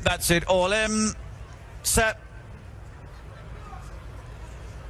That's it, all in, set.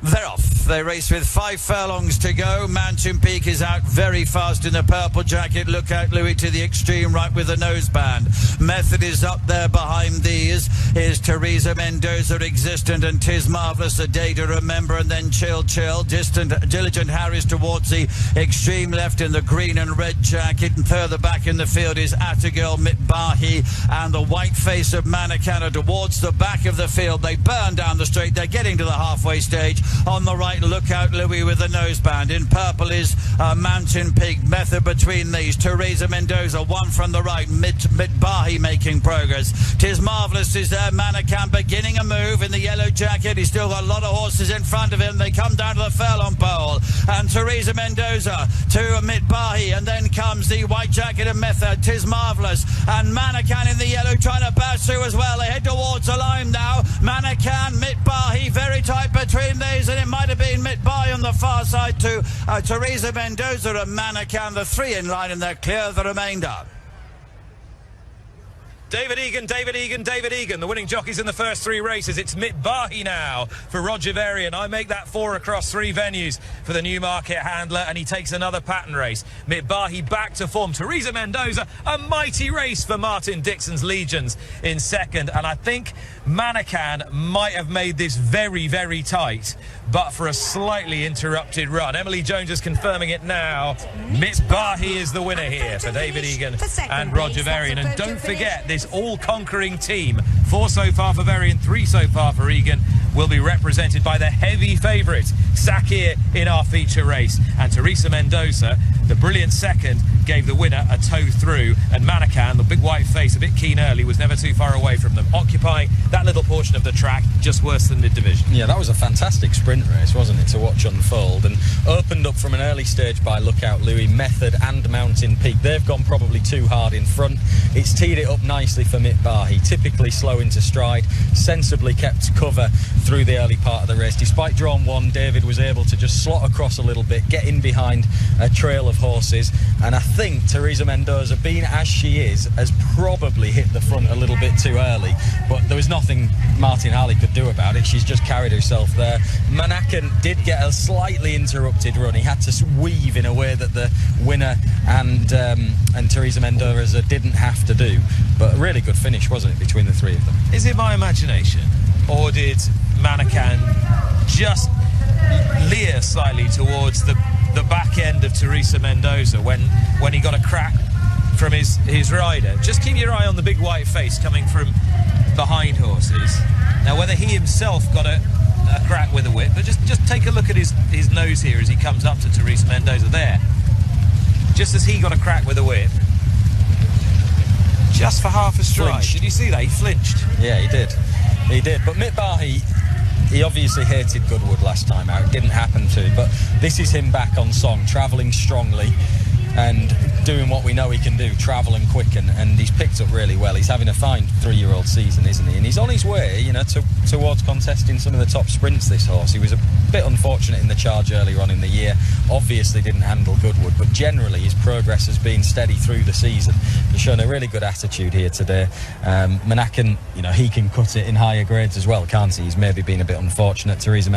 They're off. They race with 5 furlongs to go. Mountain Peak is out very fast in the purple jacket. Look out, Louis, to the extreme right with the noseband. Method is up there behind these. Is Teresa Mendoza, Existent, and Tis Marvellous, A Day to Remember, and then Chill. Distant, Diligent Harris towards the extreme left in the green and red jacket. And further back in the field is Attagirl, MITBAAHY, and the white face of Manakana towards the back of the field. They burn down the straight. They're getting to the halfway stage. On the right, look out, Louis, with the noseband. In purple is Mountain Peak. Method between these. Teresa Mendoza, one from the right. MITBAAHY making progress. Tis Marvellous is there. Manakan beginning a move in the yellow jacket. He's still got a lot of horses in front of him. They come down to the furlong pole. And Teresa Mendoza to MITBAAHY. And then comes the white jacket of Method. Tis Marvellous. And Manakan in the yellow trying to burst through as well. They head towards the line now. Manakan, MITBAAHY very tight between these. And it might have been MITBAAHY on the far side to Teresa Mendoza and Manakan. The 3 in line, and they're clear of the remainder. David Egan, the winning jockeys in the first 3 races. It's MITBAAHY now for Roger Varian. I make that 4 across 3 venues for the Newmarket handler, and he takes another pattern race. MITBAAHY back to form. Teresa Mendoza, a mighty race for Martin Dixon's Legions in second, and I think Manakan might have made this very, very tight, but for a slightly interrupted run. Emily Jones is confirming it now. MITBAAHY is the winner here for David Egan and Roger Varian. And don't forget, this all-conquering team, 4 so far for Varian, 3 so far for Egan, will be represented by the heavy favourite, Sakir, in our feature race. And Teresa Mendoza, the brilliant second, gave the winner a toe through. And Manakan, the big white face, a bit keen early, was never too far away from them, occupying that little portion of the track, just worse than mid-division. Yeah, that was a fantastic sprint race, wasn't it, to watch unfold, and opened up from an early stage by Lookout Louis, Method and Mountain Peak. They've gone probably too hard in front. It's teed it up nicely for MITBAAHY, typically slow into stride, sensibly kept cover through the early part of the race. Despite drawn 1, David was able to just slot across a little bit, get in behind a trail of horses, and I think Teresa Mendoza, being as she is, has probably hit the front a little bit too early, but there was nothing Martin Harley could do about it. She's just carried herself there. Manakan did get a slightly interrupted run. He had to weave in a way that the winner and Teresa Mendoza didn't have to do, but a really good finish, wasn't it, between the 3 of them? Is it my imagination, or did Manakan just leer slightly towards the back end of Teresa Mendoza when he got a crack from his rider? Just keep your eye on the big white face coming from behind horses. Now, whether he himself got a crack with a whip, but just take a look at his nose here as he comes up to Teresa Mendoza there. Just as he got a crack with a whip, just for half a stride. Flinched. Did you see that? He flinched. Yeah, he did. But MITBAAHY, he obviously hated Goodwood last time out. It didn't happen to him, but this is him back on song, travelling strongly and doing what we know he can do, travel and quicken, and he's picked up really well. He's having a fine 3-year-old season, isn't he? And he's on his way, you know, towards contesting some of the top sprints, this horse. He was a bit unfortunate in the charge earlier on in the year, obviously didn't handle Goodwood, but generally his progress has been steady through the season. He's shown a really good attitude here today. Manakan, you know, he can cut it in higher grades as well, can't he? He's maybe been a bit unfortunate. Teresa